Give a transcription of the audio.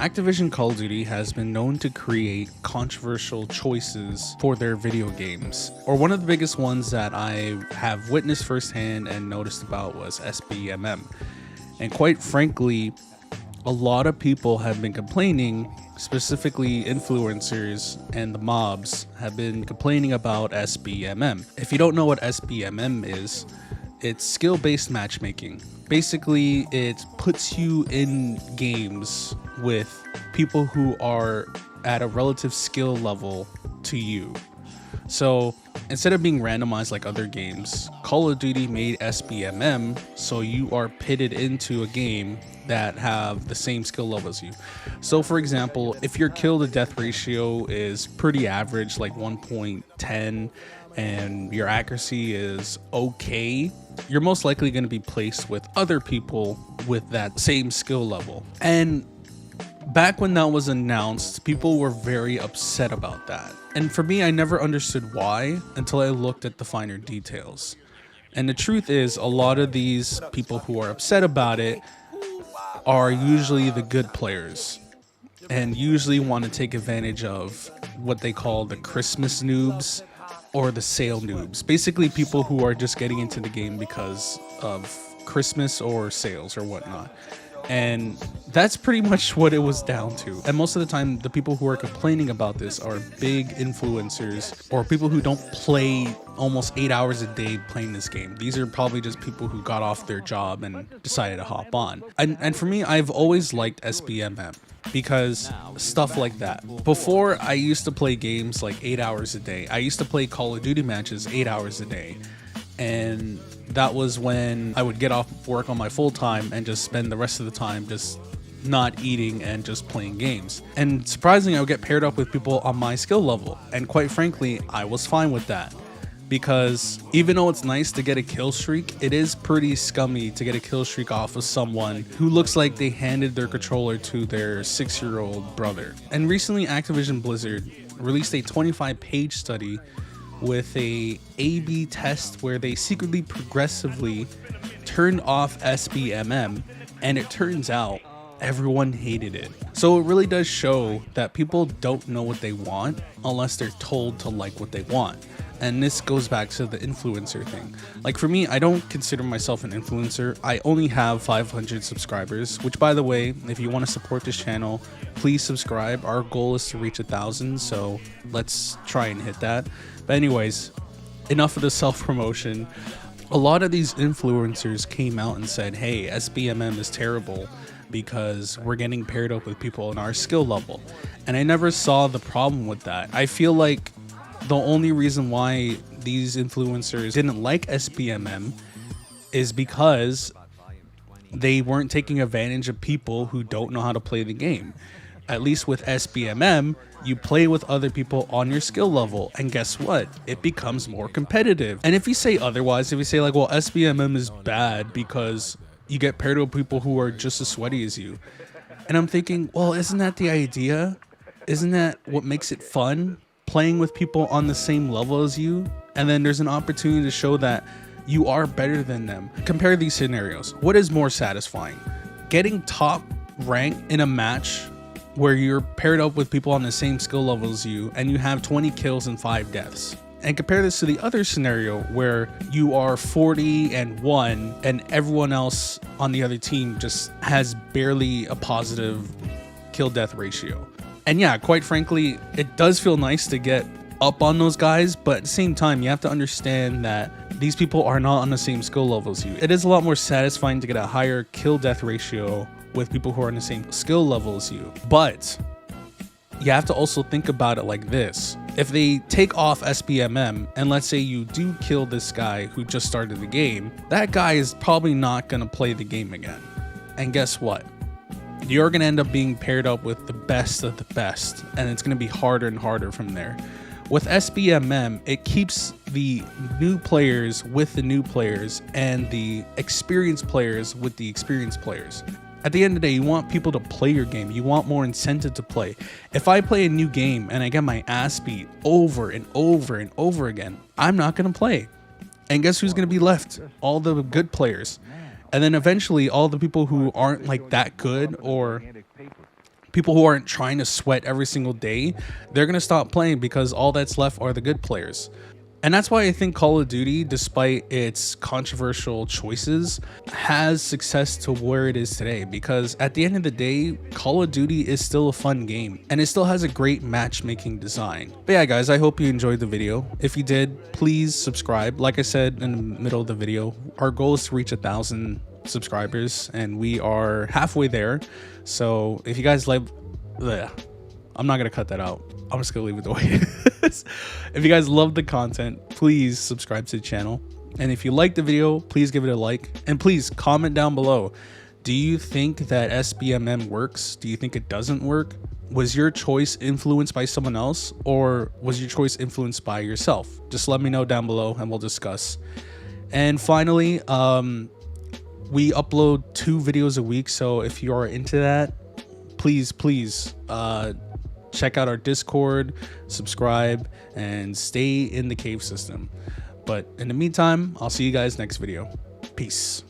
Activision Call of Duty has been known to create controversial choices for their video games. Or one of the biggest ones that I have witnessed firsthand and noticed about was SBMM. And quite frankly, a lot of people have been complaining, specifically influencers and the mobs have been complaining about SBMM. If you don't know what SBMM is, it's skill-based matchmaking. Basically, it puts you in games with people who are at a relative skill level to you. So instead of being randomized like other games, Call of Duty made SBMM so you are pitted into a game that have the same skill level as you. So for example, if your kill to death ratio is pretty average, like 1.10, and your accuracy is okay, you're most likely going to be placed with other people with that same skill level. And back when that was announced, people were very upset about that. And for me, I never understood why until I looked at the finer details. And the truth is, a lot of these people who are upset about it are usually the good players and usually want to take advantage of what they call the Christmas noobs or the sale noobs. Basically people who are just getting into the game because of Christmas or sales or whatnot. And that's pretty much what it was down to. And most of the time, the people who are complaining about this are big influencers or people who don't play almost 8 hours a day playing this game. These are probably just people who got off their job and decided to hop on. And for me, I've always liked SBMM because stuff like that. Before, I used to play games like 8 hours a day. I used to play Call of Duty matches 8 hours a day. And that was when I would get off work on my full time and just spend the rest of the time just not eating and just playing games. And surprisingly, I would get paired up with people on my skill level. And quite frankly, I was fine with that. Because even though it's nice to get a kill streak, it is pretty scummy to get a kill streak off of someone who looks like they handed their controller to their 6-year-old brother. And recently, Activision Blizzard released a 25-page study with a A/B test where they secretly progressively turned off SBMM, and it turns out everyone hated it. So it really does show that people don't know what they want unless they're told to like what they want. And this goes back to the influencer thing. Like for me, I don't consider myself an influencer. I only have 500 subscribers, which by the way, if you want to support this channel, please subscribe. Our goal is to reach 1,000, so let's try and hit that. But anyways, enough of the self-promotion. A lot of these influencers came out and said, hey, SBMM is terrible because we're getting paired up with people in our skill level. And I never saw the problem with that. I feel like the only reason why these influencers didn't like SBMM is because they weren't taking advantage of people who don't know how to play the game. At least with SBMM, you play with other people on your skill level, and guess what? It becomes more competitive. And if you say otherwise, if you say like, well, SBMM is bad because you get paired with people who are just as sweaty as you. And I'm thinking, well, isn't that the idea? Isn't that what makes it fun? Playing with people on the same level as you, and then there's an opportunity to show that you are better than them. Compare these scenarios. What is more satisfying? Getting top rank in a match where you're paired up with people on the same skill level as you and you have 20 kills and 5 deaths. And compare this to the other scenario where you are 40-1 and everyone else on the other team just has barely a positive kill death ratio. And yeah, quite frankly, it does feel nice to get up on those guys, but at the same time, you have to understand that these people are not on the same skill level as you. It is a lot more satisfying to get a higher kill death ratio with people who are on the same skill level as you. But you have to also think about it like this. If they take off SBMM, and let's say you do kill this guy who just started the game, that guy is probably not going to play the game again. And guess what? You're going to end up being paired up with the best of the best, and it's going to be harder and harder from there. With SBMM, it keeps the new players with the new players and the experienced players with the experienced players. At the end of the day, you want people to play your game. You want more incentive to play. If I play a new game and I get my ass beat over and over and over again, I'm not going to play. And guess who's going to be left? All the good players. And then eventually all the people who aren't like that good or people who aren't trying to sweat every single day, they're going to stop playing because all that's left are the good players. And that's why I think Call of Duty, despite its controversial choices, has success to where it is today. Because at the end of the day, Call of Duty is still a fun game and it still has a great matchmaking design. But yeah, guys, I hope you enjoyed the video. If you did, please subscribe. Like I said in the middle of the video, our goal is to reach 1,000 subscribers and we are halfway there. So if you guys like, I'm not going to cut that out. I'm just gonna leave it the way it is. If you guys love the content, please subscribe to the channel. And if you like the video, please give it a like. And please comment down below. Do you think that SBMM works? Do you think it doesn't work? Was your choice influenced by someone else? Or was your choice influenced by yourself? Just let me know down below and we'll discuss. And finally, we upload 2 videos a week. So if you are into that, please check out our Discord, subscribe, and stay in the cave system. But in the meantime, I'll see you guys next video. Peace.